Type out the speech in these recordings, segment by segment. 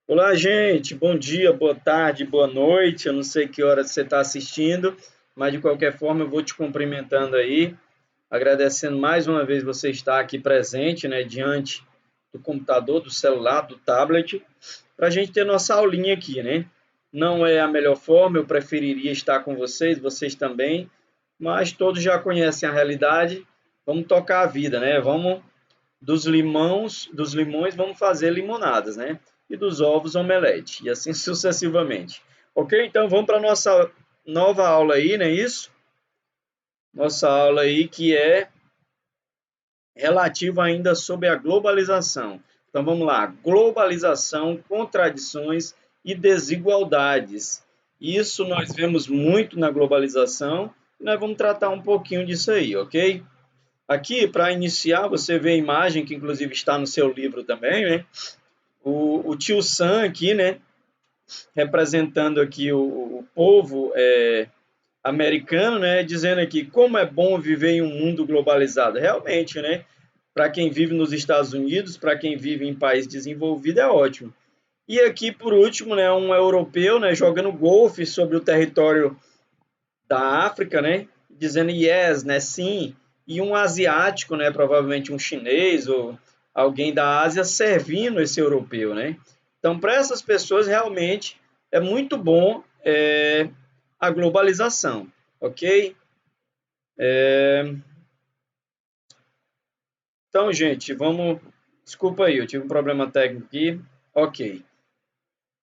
Olá, gente. Bom dia, boa tarde, boa noite. Eu não sei que hora você está assistindo, mas de qualquer forma eu vou te cumprimentando aí, agradecendo mais uma vez você estar aqui presente, né, diante do computador, do celular, do tablet, para a gente ter nossa aulinha aqui, né? Não é a melhor forma, eu preferiria estar com vocês, vocês também, mas todos já conhecem a realidade. Vamos tocar a vida, né? Vamos dos limões vamos fazer limonadas, né? E dos ovos omelete, e assim sucessivamente. Ok? Então vamos para a nossa nova aula aí, não é isso? Nossa aula aí que é relativa ainda sobre a globalização. Então vamos lá, globalização, contradições e desigualdades. Isso nós vemos muito na globalização e nós vamos tratar um pouquinho disso aí, ok? Aqui, para iniciar, você vê a imagem que inclusive está no seu livro também, né? O tio Sam aqui, né? Representando aqui o povo americano, né? Dizendo aqui como é bom viver em um mundo globalizado. Realmente, né? Para quem vive nos Estados Unidos, para quem vive em país desenvolvido, é ótimo. E aqui, por último, né, um europeu, né, jogando golfe sobre o território da África, né, dizendo yes, né, sim, e um asiático, né, provavelmente um chinês ou alguém da Ásia servindo esse europeu, né. Então, para essas pessoas, realmente é muito bom a globalização, ok? Então, gente, vamos. Desculpa aí, eu tive um problema técnico aqui. Ok.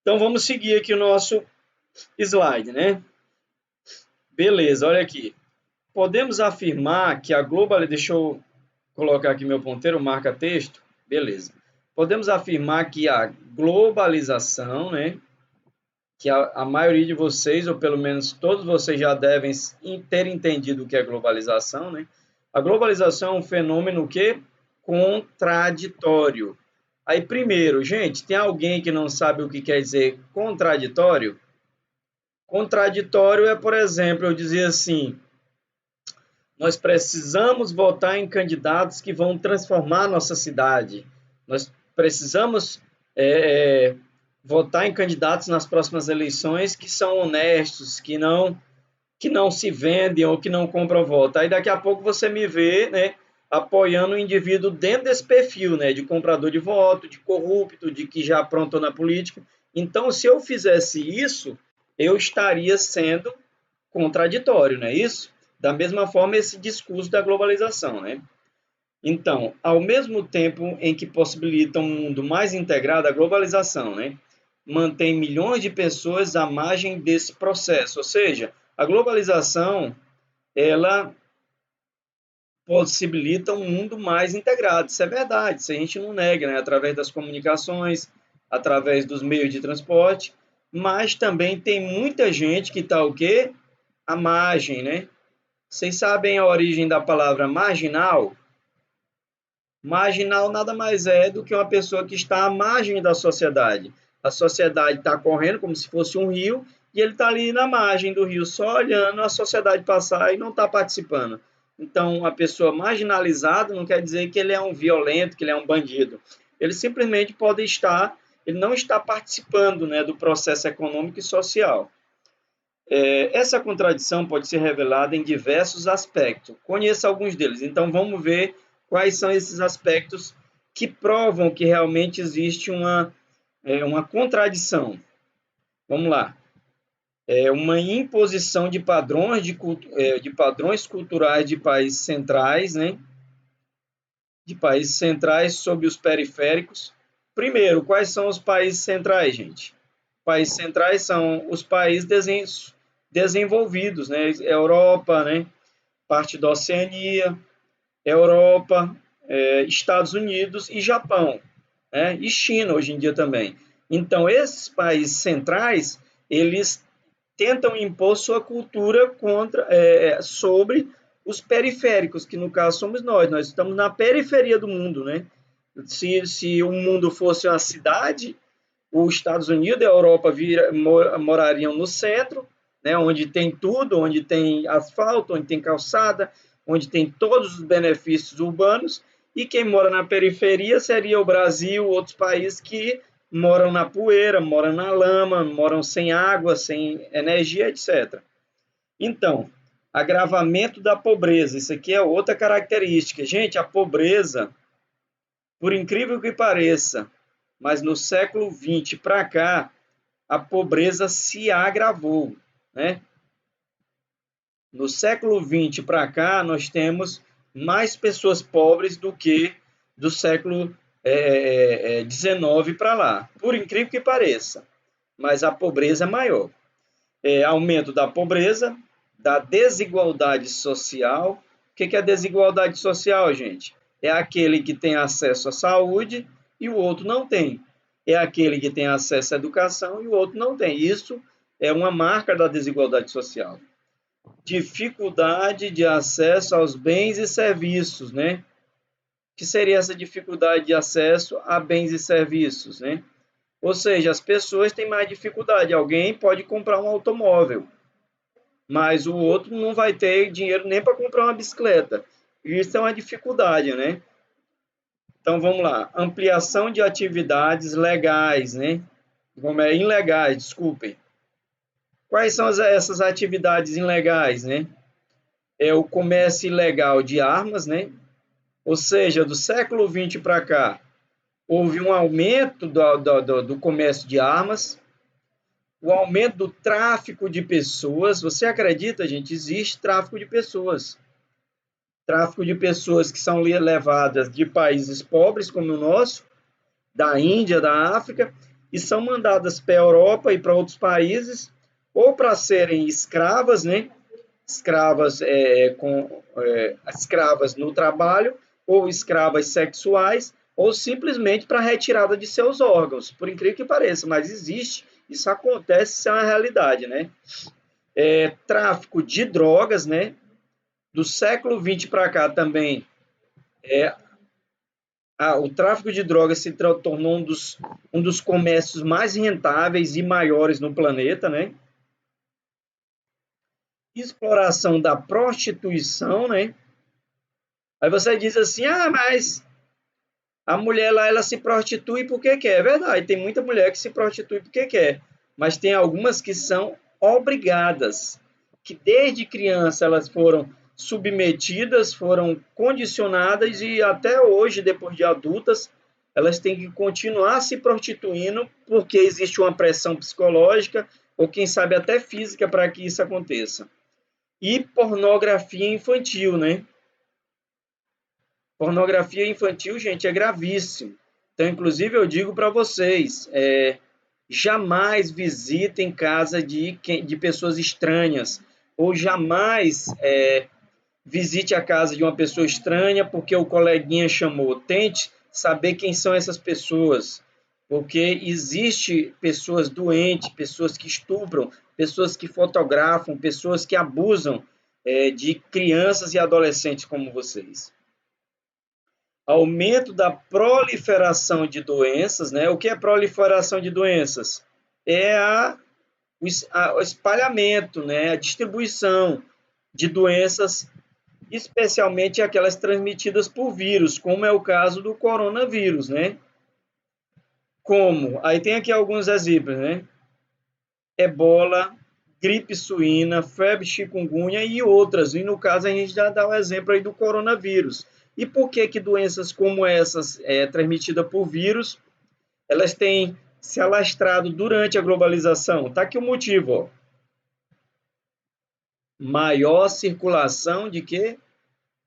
Então, vamos seguir aqui o nosso slide, né? Beleza, olha aqui. Podemos afirmar que a globalização. Deixa eu colocar aqui meu ponteiro, marca texto. Beleza. Podemos afirmar que a globalização, né? Que a maioria de vocês, ou pelo menos todos vocês já devem ter entendido o que é globalização, né? A globalização é um fenômeno que contraditório. Aí, primeiro, gente, tem alguém que não sabe o que quer dizer contraditório? Contraditório é, por exemplo, eu dizer assim: nós precisamos votar em candidatos que vão transformar nossa cidade. Nós precisamos é, votar em candidatos nas próximas eleições que são honestos, que não se vendem ou que não compram voto. Aí daqui a pouco você me vê, né, apoiando o indivíduo dentro desse perfil, né, de comprador de voto, de corrupto, de que já aprontou na política. Então, se eu fizesse isso, eu estaria sendo contraditório, não é isso? Da mesma forma, esse discurso da globalização, né? Então, ao mesmo tempo em que possibilita um mundo mais integrado, a globalização, né, mantém milhões de pessoas à margem desse processo. Ou seja, a globalização, ela possibilita um mundo mais integrado. Isso é verdade, isso a gente não nega, né? Através das comunicações, através dos meios de transporte, mas também tem muita gente que está o quê? À margem, né? Vocês sabem a origem da palavra marginal? Marginal nada mais é do que uma pessoa que está à margem da sociedade. A sociedade está correndo como se fosse um rio e ele está ali na margem do rio, só olhando a sociedade passar e não está participando. Então, a pessoa marginalizada não quer dizer que ele é um violento, que ele é um bandido. Ele simplesmente pode estar, ele não está participando, né, do processo econômico e social. Essa contradição pode ser revelada em diversos aspectos. Conheça alguns deles. Então, vamos ver quais são esses aspectos que provam que realmente existe uma contradição. Vamos lá. Uma imposição de padrões, de padrões culturais de países centrais, né? De países centrais sobre os periféricos. Primeiro, quais são os países centrais, gente? Países centrais são os países desenvolvidos, né? Europa, né? Parte da Oceania, Europa, Estados Unidos e Japão, né? E China hoje em dia também. Então, esses países centrais, eles tentam impor sua cultura sobre os periféricos, que no caso somos nós estamos na periferia do mundo, né? Se o mundo fosse uma cidade, os Estados Unidos e a Europa morariam no centro, né, onde tem tudo, onde tem asfalto, onde tem calçada, onde tem todos os benefícios urbanos, e quem mora na periferia seria o Brasil, outros países que moram na poeira, moram na lama, moram sem água, sem energia, etc. Então, agravamento da pobreza, isso aqui é outra característica. Gente, a pobreza, por incrível que pareça, mas no século XX para cá, a pobreza se agravou, né? No século XX para cá, nós temos mais pessoas pobres do que do século XIX para lá. Por incrível que pareça, mas a pobreza é maior. Aumento da pobreza, da desigualdade social. O que é desigualdade social, gente? É aquele que tem acesso à saúde e o outro não tem. É aquele que tem acesso à educação e o outro não tem. Isso é uma marca da desigualdade social. Dificuldade de acesso aos bens e serviços, né? O que seria essa dificuldade de acesso a bens e serviços, né? Ou seja, as pessoas têm mais dificuldade. Alguém pode comprar um automóvel, mas o outro não vai ter dinheiro nem para comprar uma bicicleta. Isso é uma dificuldade, né? Então vamos lá, ampliação de atividades legais, né? Como ilegais, desculpem. Quais são essas atividades ilegais, né? É o comércio ilegal de armas, né? Ou seja, do século XX para cá, houve um aumento do comércio de armas, o aumento do tráfico de pessoas. Você acredita, gente? Existe tráfico de pessoas. Tráfico de pessoas que são levadas de países pobres, como o nosso, da Índia, da África, e são mandadas para a Europa e para outros países, ou para serem escravas, né? Escravas no trabalho, ou escravas sexuais, ou simplesmente para retirada de seus órgãos. Por incrível que pareça, mas existe, isso acontece, isso é uma realidade, né? Tráfico de drogas, né? Do século XX para cá também, o tráfico de drogas se tornou um dos comércios mais rentáveis e maiores no planeta, né? Exploração da prostituição, né? Aí você diz assim, mas a mulher lá, ela se prostitui porque quer. É verdade, tem muita mulher que se prostitui porque quer, mas tem algumas que são obrigadas, que desde criança elas foram submetidas, foram condicionadas e até hoje, depois de adultas, elas têm que continuar se prostituindo porque existe uma pressão psicológica ou quem sabe até física para que isso aconteça. E pornografia infantil, né? Pornografia infantil, gente, é gravíssimo. Então, inclusive, eu digo para vocês, jamais visitem casa de pessoas estranhas, ou jamais visite a casa de uma pessoa estranha porque o coleguinha chamou. Tente saber quem são essas pessoas, porque existe pessoas doentes, pessoas que estupram, pessoas que fotografam, pessoas que abusam de crianças e adolescentes como vocês. Aumento da proliferação de doenças, né? O que é proliferação de doenças? É o espalhamento, né? A distribuição de doenças, especialmente aquelas transmitidas por vírus, como é o caso do coronavírus, né? Como? Aí tem aqui alguns exemplos, né? Ebola, gripe suína, febre chikungunya e outras. E no caso a gente já dá o exemplo aí do coronavírus. E por que doenças como essas, transmitidas por vírus, elas têm se alastrado durante a globalização? Está aqui o motivo, ó. Maior circulação de quê?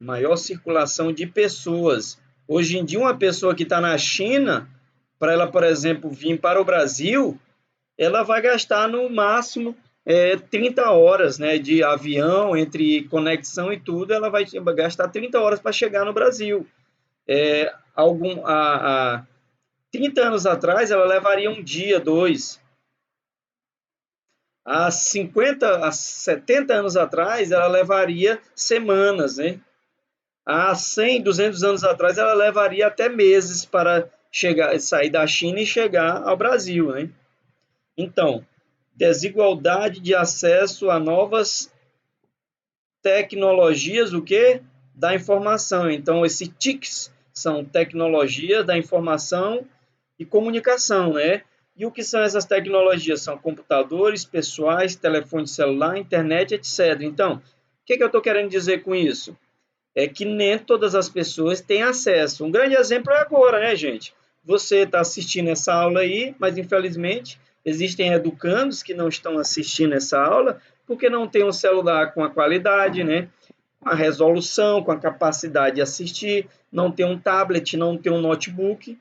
Maior circulação de pessoas. Hoje em dia, uma pessoa que está na China, para ela, por exemplo, vir para o Brasil, ela vai gastar no máximo 30 horas, né, de avião, entre conexão e tudo, ela vai gastar 30 horas para chegar no Brasil. Há 30 anos atrás, ela levaria um dia, dois. Há 70 anos atrás, ela levaria semanas, né? Há 100, 200 anos atrás, ela levaria até meses para sair da China e chegar ao Brasil, né? Então, desigualdade de acesso a novas tecnologias, o quê? Da informação. Então, esses TICs são tecnologias da informação e comunicação, né? E o que são essas tecnologias? São computadores pessoais, telefone celular, internet, etc. Então, o que eu estou querendo dizer com isso? É que nem todas as pessoas têm acesso. Um grande exemplo é agora, né, gente? Você está assistindo essa aula aí, mas infelizmente existem educandos que não estão assistindo essa aula porque não tem um celular com a qualidade, né? Com a resolução, com a capacidade de assistir, não tem um tablet, não tem um notebook.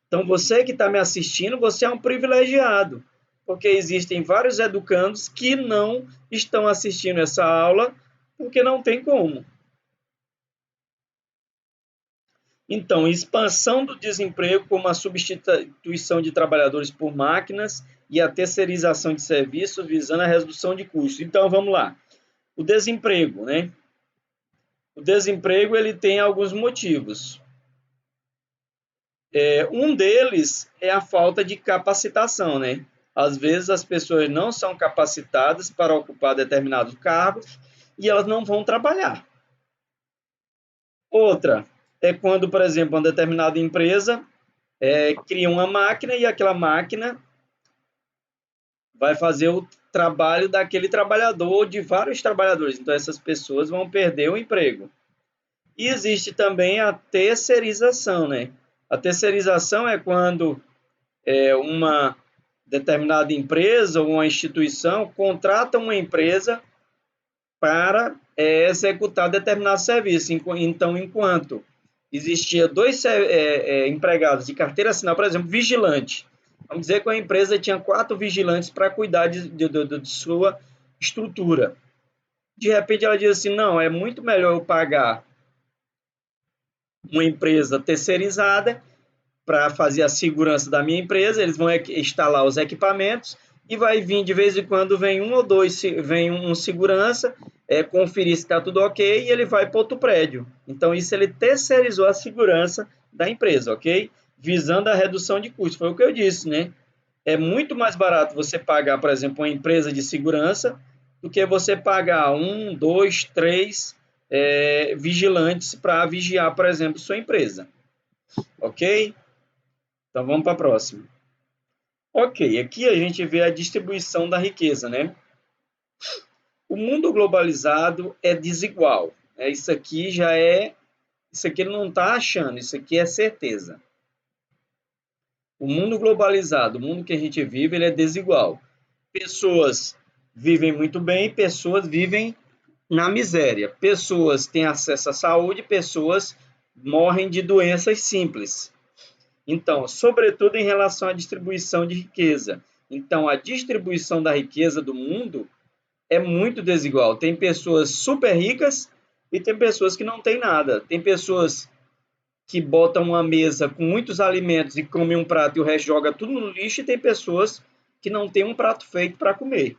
Então, você que está me assistindo, você é um privilegiado, porque existem vários educandos que não estão assistindo essa aula porque não tem como. Então, expansão do desemprego como a substituição de trabalhadores por máquinas e a terceirização de serviços visando a redução de custos. Então, vamos lá. O desemprego, né? O desemprego ele tem alguns motivos. Um deles é a falta de capacitação, né? Às vezes as pessoas não são capacitadas para ocupar determinados cargos e elas não vão trabalhar. Outra é quando, por exemplo, uma determinada empresa cria uma máquina e aquela máquina vai fazer o trabalho daquele trabalhador ou de vários trabalhadores. Então, essas pessoas vão perder o emprego. E existe também a terceirização, né? A terceirização é quando uma determinada empresa ou uma instituição contrata uma empresa para executar determinado serviço. Então, enquanto existia dois empregados de carteira assinada, por exemplo, vigilante. Vamos dizer que a empresa tinha 4 vigilantes para cuidar de sua estrutura. De repente, ela diz assim, não, é muito melhor eu pagar uma empresa terceirizada para fazer a segurança da minha empresa, eles vão instalar os equipamentos e vai vir de vez em quando vem um ou dois, vem um segurança, conferir se está tudo ok e ele vai para outro prédio. Então isso ele terceirizou a segurança da empresa, ok? Visando a redução de custos, foi o que eu disse, né? É muito mais barato você pagar, por exemplo, uma empresa de segurança do que você pagar 1, 2, 3 vigilantes para vigiar, por exemplo, sua empresa, ok? Então vamos para a próxima. Ok, aqui a gente vê a distribuição da riqueza, né? O mundo globalizado é desigual. Isso aqui isso aqui ele não está achando, isso aqui é certeza. O mundo globalizado, o mundo que a gente vive, ele é desigual. Pessoas vivem muito bem, pessoas vivem na miséria. Pessoas têm acesso à saúde, pessoas morrem de doenças simples. Então, sobretudo em relação à distribuição de riqueza. Então, a distribuição da riqueza do mundo é muito desigual. Tem pessoas super ricas e tem pessoas que não têm nada. Tem pessoas que botam uma mesa com muitos alimentos e comem um prato e o resto joga tudo no lixo, e tem pessoas que não têm um prato feito para comer.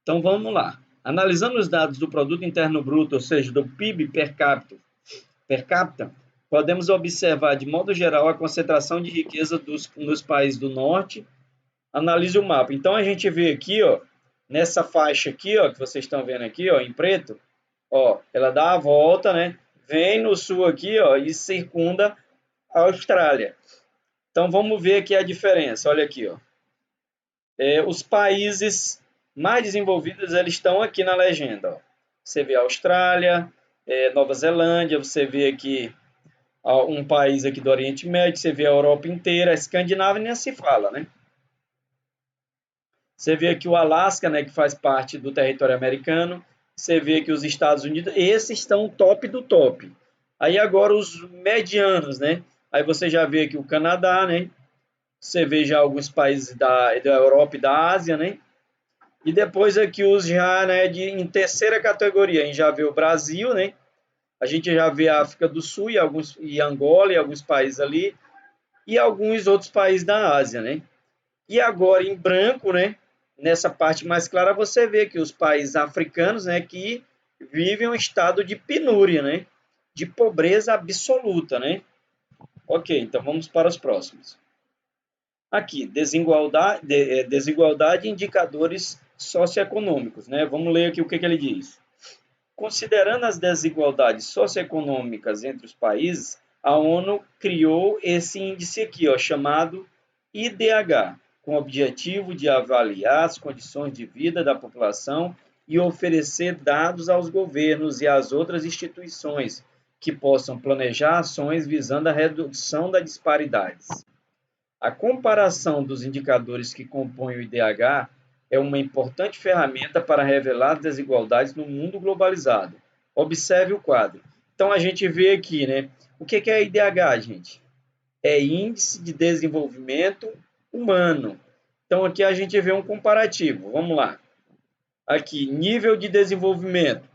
Então, vamos lá. Analisando os dados do Produto Interno Bruto, ou seja, do PIB per capita, podemos observar, de modo geral, a concentração de riqueza nos países do norte. Analise o mapa. Então, a gente vê aqui, ó, nessa faixa aqui, ó, que vocês estão vendo aqui, ó, em preto, ó, ela dá a volta, né? Vem no sul aqui, ó, e circunda a Austrália. Então, vamos ver aqui a diferença. Olha aqui, ó. Os países mais desenvolvidos, eles estão aqui na legenda, ó. Você vê a Austrália, Nova Zelândia, você vê aqui um país aqui do Oriente Médio, você vê a Europa inteira, a Escandinávia nem se fala, né? Você vê aqui o Alasca, né, que faz parte do território americano, você vê que os Estados Unidos, esses estão top do top. Aí agora os medianos, né? Aí você já vê aqui o Canadá, né? Você vê já alguns países da Europa e da Ásia, né? E depois aqui os já, né, em terceira categoria, a gente já vê o Brasil, né? A gente já vê a África do Sul e Angola e alguns países ali, e alguns outros países da Ásia, né? E agora em branco, né? Nessa parte mais clara você vê que os países africanos, né, que vivem um estado de penúria, né? De pobreza absoluta, né? Ok, então vamos para os próximos. Aqui, desigualdade e indicadores socioeconômicos, né? Vamos ler aqui o que ele diz. Considerando as desigualdades socioeconômicas entre os países, a ONU criou esse índice aqui, ó, chamado IDH, com o objetivo de avaliar as condições de vida da população e oferecer dados aos governos e às outras instituições que possam planejar ações visando a redução das disparidades. A comparação dos indicadores que compõem o IDH é uma importante ferramenta para revelar desigualdades no mundo globalizado. Observe o quadro. Então, a gente vê aqui, né? O que é IDH, gente? É Índice de Desenvolvimento Humano. Então, aqui a gente vê um comparativo. Vamos lá. Aqui, nível de desenvolvimento.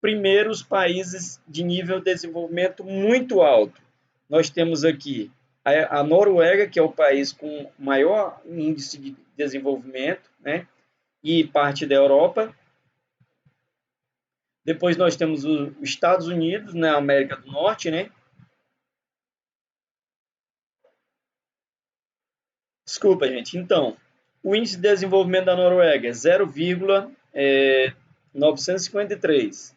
Primeiro, os países de nível de desenvolvimento muito alto. Nós temos aqui a Noruega, que é o país com maior índice de desenvolvimento, né? E parte da Europa. Depois nós temos os Estados Unidos, na América do Norte, né? Desculpa, gente. Então, o índice de desenvolvimento da Noruega é 0,953.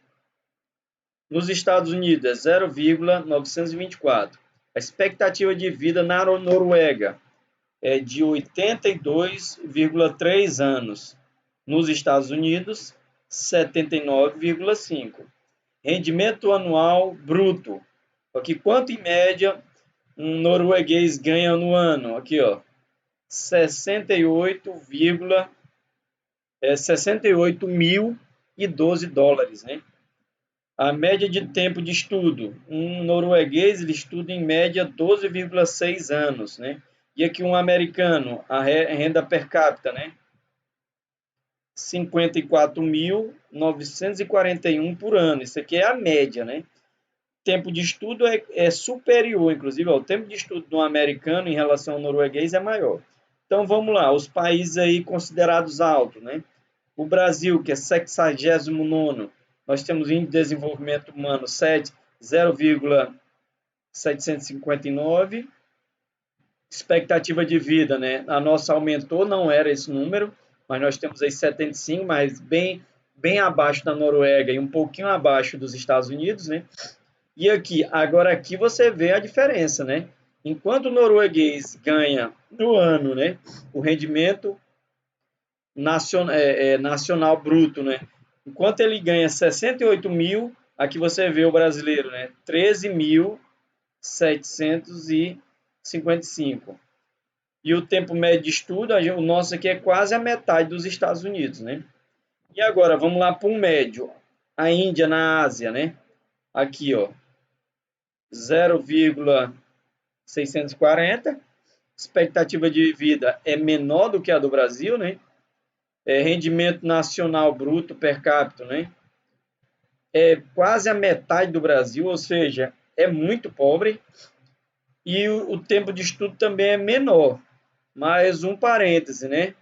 Nos Estados Unidos é 0,924. A expectativa de vida na Noruega é de 82,3 anos. Nos Estados Unidos, 79,5. Rendimento anual bruto. Aqui, quanto em média um norueguês ganha no ano? Aqui, ó, 68.012 dólares, né? A média de tempo de estudo. Um norueguês ele estuda em média 12,6 anos, né? E aqui um americano, a renda per capita, né? 54.941 por ano. Isso aqui é a média, né? Tempo de estudo é superior, inclusive, ó, o tempo de estudo do americano em relação ao norueguês é maior. Então, vamos lá, os países aí considerados altos, né? O Brasil, que é 69º, nós temos índice de desenvolvimento humano 0,759. Expectativa de vida, né? A nossa aumentou, não era esse número, mas nós temos aí 75, mas bem abaixo da Noruega e um pouquinho abaixo dos Estados Unidos, né? E aqui, agora aqui você vê a diferença, né? Enquanto o norueguês ganha no ano, né, o rendimento nacional bruto, né? Enquanto ele ganha 68 mil, aqui você vê o brasileiro, né? 13.755. E o tempo médio de estudo, o nosso aqui é quase a metade dos Estados Unidos, né? E agora, vamos lá para um médio. A Índia na Ásia, né? Aqui, ó, 0,640. Expectativa de vida é menor do que a do Brasil, né? Rendimento nacional bruto per capita, né? É quase a metade do Brasil, ou seja, é muito pobre. E o tempo de estudo também é menor. Mas um parêntese, né?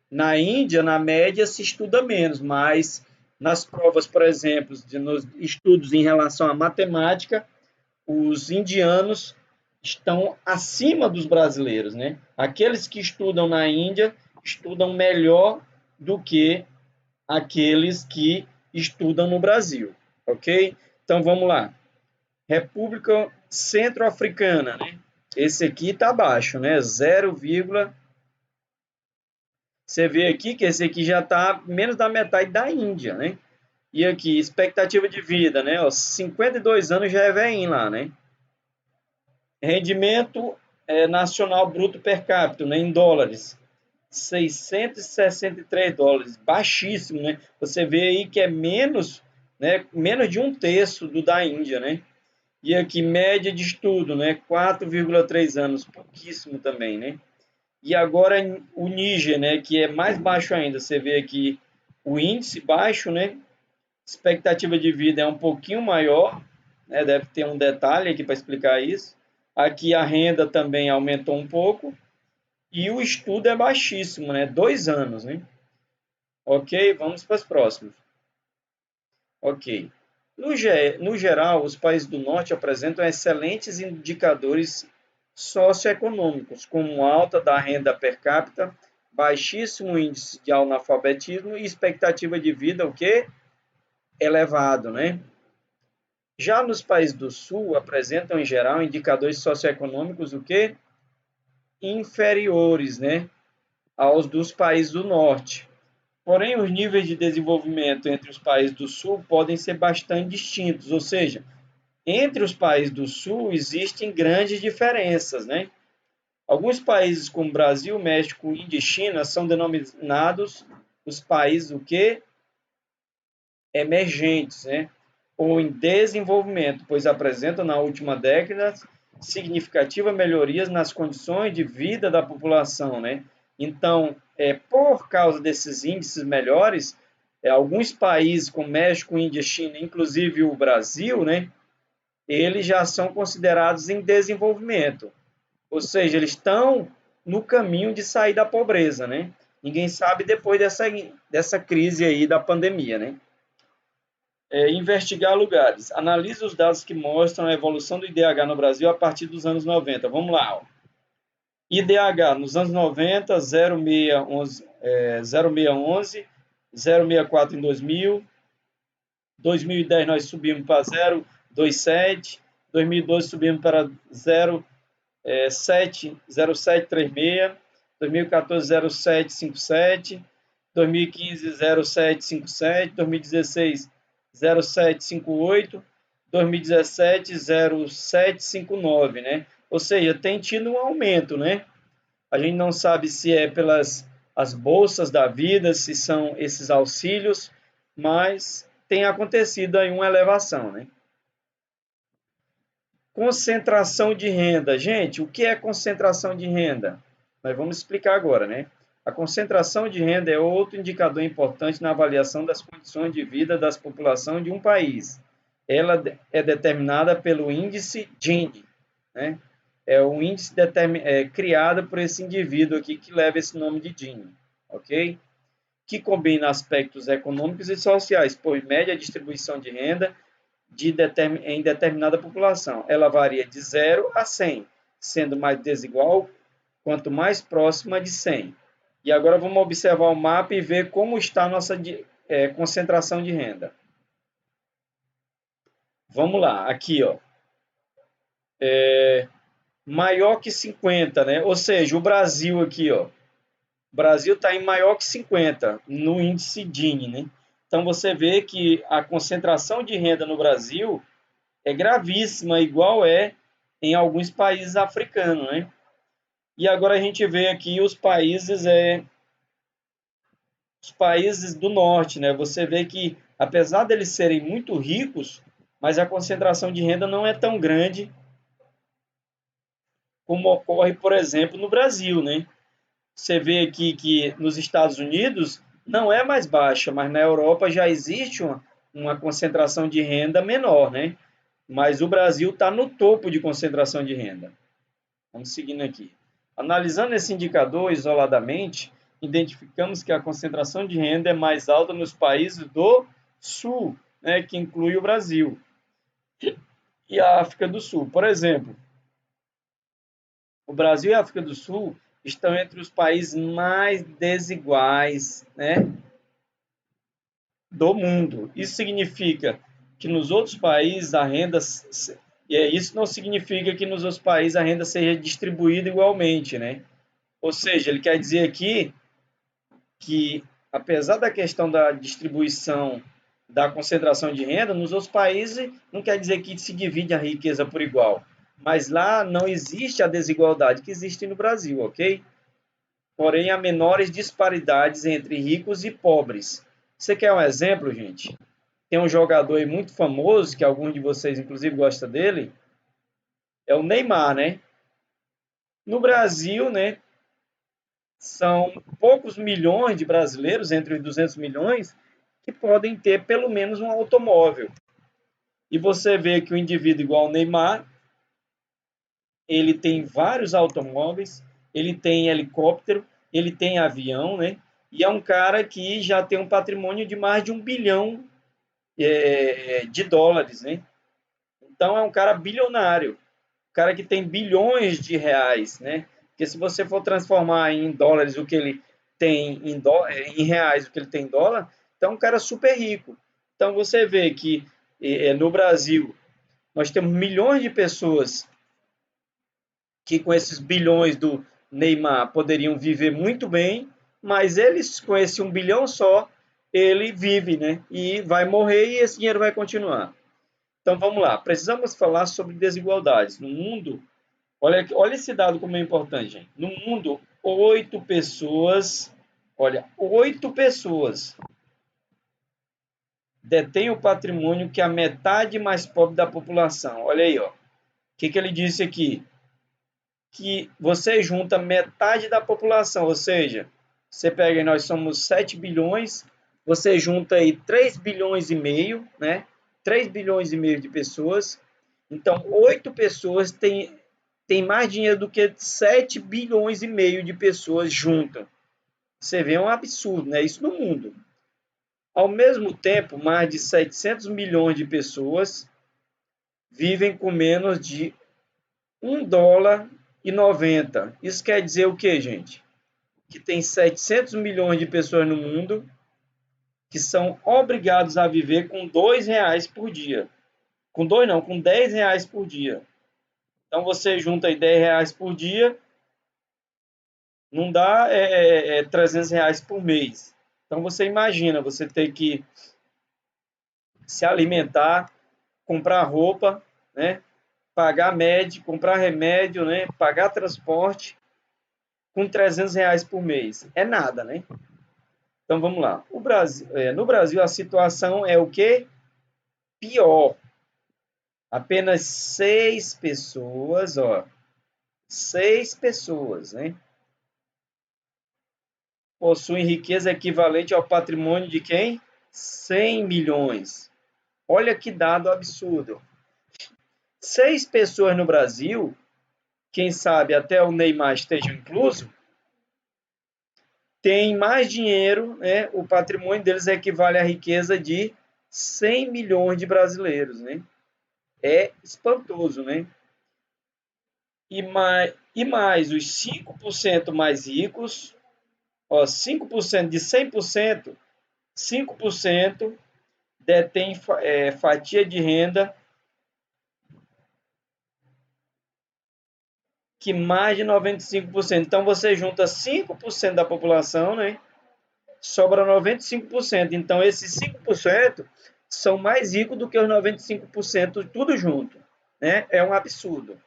Na Índia, na média, se estuda menos, mas nas provas, por exemplo, nos estudos em relação à matemática, os indianos estão acima dos brasileiros, né? Aqueles que estudam na Índia estudam melhor do que aqueles que estudam no Brasil, ok? Então vamos lá. República Centro-Africana, né? Esse aqui está baixo, né? 0, você vê aqui que esse aqui já está menos da metade da Índia, né? E aqui, expectativa de vida, né? Ó, 52 anos já é velhinho lá, né? Rendimento nacional bruto per capita, né, em dólares, 663 dólares, baixíssimo, né? Você vê aí que é menos, né, menos de um terço do da Índia, né? E aqui, média de estudo, né, 4,3 anos, pouquíssimo também, né? E agora o Níger, né, que é mais baixo ainda, você vê aqui o índice baixo, né? Expectativa de vida é um pouquinho maior, né? Deve ter um detalhe aqui para explicar isso. Aqui a renda também aumentou um pouco e o estudo é baixíssimo, né? 2 anos, né? Ok, vamos para as próximas. Ok. No geral, os países do norte apresentam excelentes indicadores socioeconômicos, como alta da renda per capita, baixíssimo índice de analfabetismo e expectativa de vida, o quê? Elevado, né? Já nos países do Sul, apresentam, em geral, indicadores socioeconômicos o quê? Inferiores, né, aos dos países do Norte. Porém, os níveis de desenvolvimento entre os países do Sul podem ser bastante distintos, ou seja, entre os países do Sul existem grandes diferenças, né? Alguns países como Brasil, México, Índia e China são denominados os países o quê? Emergentes, né? Ou em desenvolvimento, pois apresentam na última década significativas melhorias nas condições de vida da população, né? Então, por causa desses índices melhores, alguns países como México, Índia, China, inclusive o Brasil, né? Eles já são considerados em desenvolvimento, ou seja, eles estão no caminho de sair da pobreza, né? Ninguém sabe depois dessa crise aí da pandemia, né? Investigar lugares. Analise os dados que mostram a evolução do IDH no Brasil a partir dos anos 90. Vamos lá. Ó. IDH nos anos 90, 0611, 064 em 2000, 2010 nós subimos para 027, 2012 subimos para 0736, 2014 0757, 2015 0757, 2016 0758, 2017 0759, né? Ou seja, tem tido um aumento, né? A gente não sabe se é pelas as bolsas da vida, se são esses auxílios, mas tem acontecido aí uma elevação, né? Concentração de renda. Gente, o que é concentração de renda? Nós vamos explicar agora, né? A concentração de renda é outro indicador importante na avaliação das condições de vida das populações de um país. Ela é determinada pelo índice Gini, né? É o índice criado por esse indivíduo aqui que leva esse nome de Gini, ok? Que combina aspectos econômicos e sociais, por média distribuição de renda em determinada população. Ela varia de 0 a 100, sendo mais desigual quanto mais próxima de 100. E agora vamos observar o mapa e ver como está a nossa concentração de renda. Vamos lá, aqui, ó. Maior que 50, né? Ou seja, o Brasil aqui, ó. O Brasil está em maior que 50 no índice Gini, né? Então você vê que a concentração de renda no Brasil é gravíssima, igual é em alguns países africanos, né? E agora a gente vê aqui os países do norte, né? Você vê que, apesar deles serem muito ricos, mas a concentração de renda não é tão grande como ocorre, por exemplo, no Brasil, né? Você vê aqui que nos Estados Unidos não é mais baixa, mas na Europa já existe uma concentração de renda menor, né? Mas o Brasil está no topo de concentração de renda. Vamos seguindo aqui. Analisando esse indicador isoladamente, identificamos que a concentração de renda é mais alta nos países do Sul, né, que inclui o Brasil, e a África do Sul. Por exemplo, o Brasil e a África do Sul estão entre os países mais desiguais, né, do mundo. Isso significa que nos outros países a renda isso não significa que nos outros países a renda seja distribuída igualmente, né? Ou seja, ele quer dizer aqui que, apesar da questão da distribuição da concentração de renda, nos outros países não quer dizer que se divide a riqueza por igual, mas lá não existe a desigualdade que existe no Brasil, ok? Porém, há menores disparidades entre ricos e pobres. Você quer um exemplo, gente? Tem um jogador aí muito famoso, que alguns de vocês, inclusive, gostam dele, é o Neymar, né? No Brasil, né, são poucos milhões de brasileiros, entre os 200 milhões, que podem ter pelo menos um automóvel. E você vê que o indivíduo igual ao Neymar, ele tem vários automóveis, ele tem helicóptero, ele tem avião, né? E é um cara que já tem um patrimônio de mais de 1 bilhão de dólares, né? Então é um cara bilionário, um cara que tem bilhões de reais, né? Porque se você for transformar em dólares o que ele tem em reais o que ele tem em dólar, então é um cara super rico. Então você vê que no Brasil Nós temos milhões de pessoas que com esses bilhões do Neymar poderiam viver muito bem, mas eles com esse 1 bilhão só, ele vive, né? E vai morrer e esse dinheiro vai continuar. Então vamos lá, precisamos falar sobre desigualdades. No mundo, olha esse dado como é importante, gente. No mundo, 8 pessoas, olha, 8 pessoas detêm o patrimônio que é a metade mais pobre da população. Olha aí, ó. O que ele disse aqui? Que você junta metade da população, ou seja, você pega, nós somos 7 bilhões, você junta aí 3 bilhões e meio, né? 3 bilhões e meio de pessoas. Então, 8 pessoas têm mais dinheiro do que 7 bilhões e meio de pessoas juntas. Você vê, é um absurdo, né? Isso no mundo. Ao mesmo tempo, mais de 700 milhões de pessoas vivem com menos de $1,90. Isso quer dizer o quê, gente? Que tem 700 milhões de pessoas no mundo que são obrigados a viver com R$ 2 por dia. Com dois não, com R$ 10 por dia. Então você junta aí R$ 10 por dia, não dá R$ 300 por mês. Então você imagina, você ter que se alimentar, comprar roupa, né? Pagar médico, comprar remédio, né? Pagar transporte com R$ 300 por mês. É nada, né? Então vamos lá. No Brasil a situação é o quê? Pior. Apenas 6 pessoas, ó. 6 pessoas, né? Possuem riqueza equivalente ao patrimônio de quem? 100 milhões. Olha que dado absurdo. 6 pessoas no Brasil, quem sabe até o Neymar esteja incluso, tem mais dinheiro, né? O patrimônio deles equivale à riqueza de 100 milhões de brasileiros, né? É espantoso, né? E mais os 5% mais ricos, ó, 5% de 100%, 5% detém fatia de renda que mais de 95%. Então você junta 5% da população, né? Sobra 95%. Então esses 5% são mais ricos do que os 95% tudo junto, né? É um absurdo.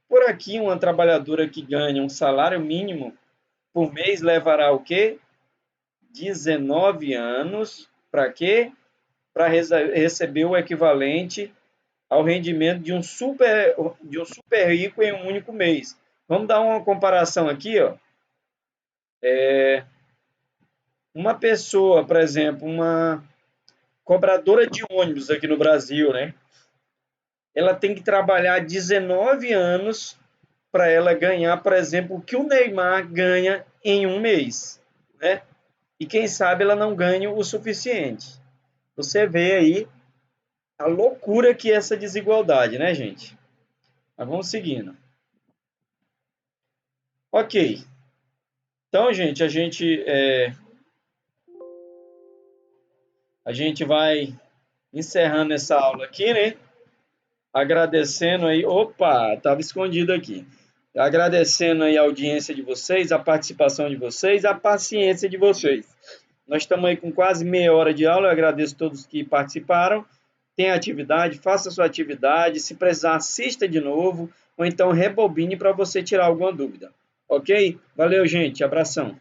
Por aqui, uma trabalhadora que ganha um salário mínimo por mês levará o quê? 19 anos. Para quê? Para receber o equivalente ao rendimento de um super rico em um único mês. Vamos dar uma comparação aqui, ó. Uma pessoa, por exemplo, uma cobradora de ônibus aqui no Brasil, né? Ela tem que trabalhar 19 anos para ela ganhar, por exemplo, o que o Neymar ganha em um mês, né? E quem sabe ela não ganha o suficiente. Você vê aí a loucura que é essa desigualdade, né, gente? Mas vamos seguindo. Ok. Então, gente, a gente vai encerrando essa aula aqui, né? Agradecendo aí. Opa, estava escondido aqui. Agradecendo aí a audiência de vocês, a participação de vocês, a paciência de vocês. Nós estamos aí com quase meia hora de aula. Eu agradeço a todos que participaram. Tem atividade, faça a sua atividade. Se precisar, assista de novo. Ou então rebobine para você tirar alguma dúvida. Ok? Valeu, gente. Abração.